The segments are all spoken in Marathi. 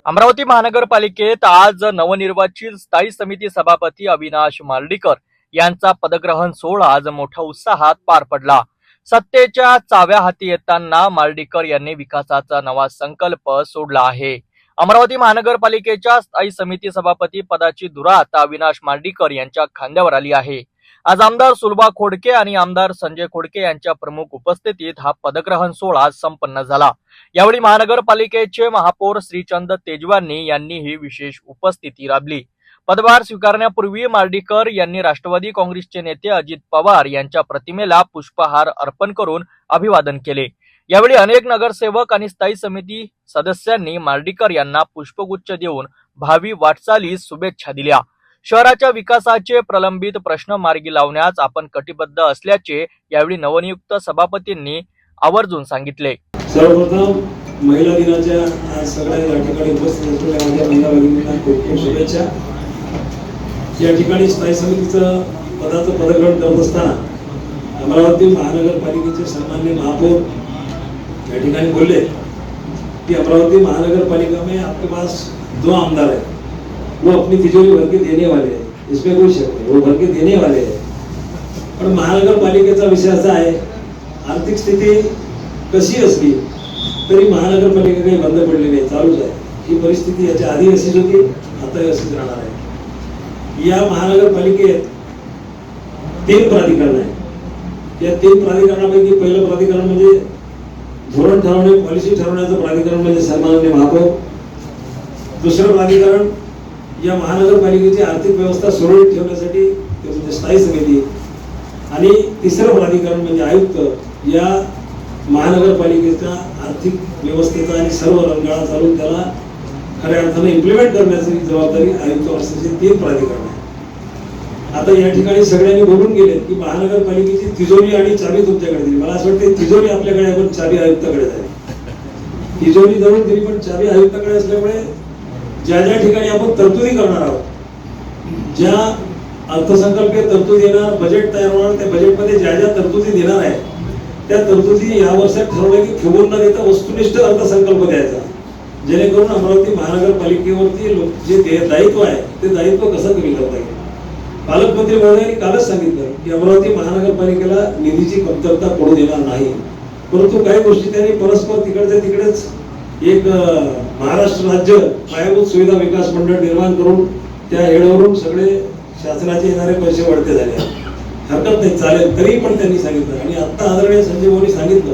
अमरावती महानगरपालिकेत आज नवनिर्वाचित स्थायी समिती सभापती अविनाश मार्डीकर यांचा पदग्रहण सोहळा आज मोठ्या उत्साहात पार पडला। सत्तेच्या चाव्या हाती येताना मार्डीकर यांनी विकासाचा नवा संकल्प सोडला आहे। अमरावती महानगरपालिकेच्या स्थायी समिती सभापती पदाची धुरा आता अविनाश मार्डीकर यांच्या खांद्यावर आली आहे। आज आमदार सुलभा खोडके आणि आमदार संजय खोडके यांच्या प्रमुख उपस्थितीत हा पदग्रहण सोहळा संपन्न झाला। यावेळी महानगरपालिकेचे महापौर श्रीचंद तेजवानी यांनीही विशेष उपस्थिती लाभली। पदभार स्वीकारण्यापूर्वी मार्डीकर यांनी राष्ट्रवादी काँग्रेसचे नेते अजित पवार यांच्या प्रतिमेला पुष्पहार अर्पण करून अभिवादन केले। यावेळी अनेक नगरसेवक आणि स्थायी समिती सदस्यांनी मार्डीकर यांना पुष्पगुच्छ देऊन भावी वाटचालीस शुभेच्छा दिल्या। शहराच्या विकासाचे प्रलंबित प्रश्न मार्गी लावण्यास आपण कटिबद्ध असल्याचे यावेळी नवनियुक्त सभापतींनी आवर्जून सांगितले। सर्वप्रथम महिला दिनाच्या सगळ्या या ठिकाणी उपस्थित असलेल्या माझ्या महिला भगिनींना खूप खूप शुभेच्छा। या ठिकाणी स्थायी समितीचं पदाचं पदग्रहण करत असताना अमरावती महानगरपालिकेचे सन्माननीय महापौर या ठिकाणी बोलले की अमरावती महानगरपालिका में आपके पास दो आमदार है, वो अपनी तिजोरी भर के देने वाले हैं, इसमें कोई शक नहीं, वो भर के देने वाले हैं। पण महानगरपालिकेचा विषय असा आहे, आर्थिक स्थिती कशी असली तरी महानगरपालिका काही बंद पडली नाही, चालूच आहे। ही परिस्थिती याच्या आधी अशीच होती, आता अशीच राहणार आहे। या महानगरपालिकेत 3 प्राधिकरण आहेत। या 3 प्राधिकरणापैकी पहिलं प्राधिकरण म्हणजे धोरण ठरवणे, पॉलिसी ठरवण्याचं प्राधिकरण म्हणजे सन्माननीय महापौर। दुसरं प्राधिकरण या महानगरपालिकेची आर्थिक व्यवस्था सुरळीत ठेवण्यासाठी ते म्हणजे स्थायी समिती, आणि तिसरं प्राधिकरण म्हणजे आयुक्त या महानगरपालिकेच्या आर्थिक व्यवस्थेचा आणि सर्व रंगाळा चालून त्याला खऱ्या अर्थाने इम्प्लिमेंट करण्याची जबाबदारी आयुक्त वर्षाचे 3 प्राधिकरण आहे। आता या ठिकाणी सगळ्यांनी बोलून गेले की महानगरपालिकेची तिजोरी आणि चाबी तुमच्याकडे दिली। मला असं वाटतं तिजोरी आपल्याकडे पण चाबी आयुक्ताकडे आहे। तिजोरी जरूर दिली पण चाबी आयुक्ताकडे असल्यामुळे ज्या ज्या ठिकाणी आपण तरतुदी करणार आहोत, ज्या अर्थसंकल्पीय तरतुदी येणार, बजेट तयार होणार, त्या बजेटमध्ये ज्या ज्या तरतुदी देणार आहे त्या तरतुदी या वर्षात ठरवल्या की फुगून न देता वस्तुनिष्ठ अर्थसंकल्प द्यायचा, जेणेकरून अमरावती महानगरपालिकेवरती जे दायित्व आहे ते दायित्व कसं कमी करता येईल। पालकमंत्री महोदयांनी कालच सांगितलं की अमरावती महानगरपालिकेला निधीची कमतरता पडू देणार नाही, परंतु काही गोष्टी त्यांनी परस्पर तिकडच्या तिकडेच एक महाराष्ट्र राज्य पायाभूत सुविधा विकास मंडळ निर्माण करून त्या हेडवरून सगळे शासनाचे येणारे पैसे वाढते झाले। हरकत नाही, चालेल, तरी पण त्यांनी सांगितलं। आणि आता आदरणीय संजय भाऊंनी सांगितलं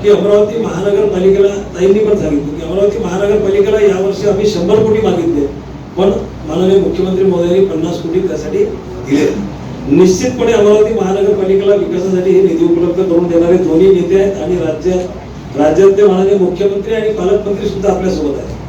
की अमरावती महानगरपालिकेला, ताईंनी पण सांगितलं की अमरावती महानगरपालिकेला यावर्षी आम्ही 100 कोटी मागितले, पण माननीय मुख्यमंत्री महोदयांनी 50 कोटी त्यासाठी दिले। निश्चितपणे अमरावती महानगरपालिकेला विकासासाठी हे निधी उपलब्ध करून देणारे दोन्ही नेते आहेत आणि राज्यातले माननीय मुख्यमंत्री आणि पालकमंत्री सुद्धा आपल्यासोबत आहेत।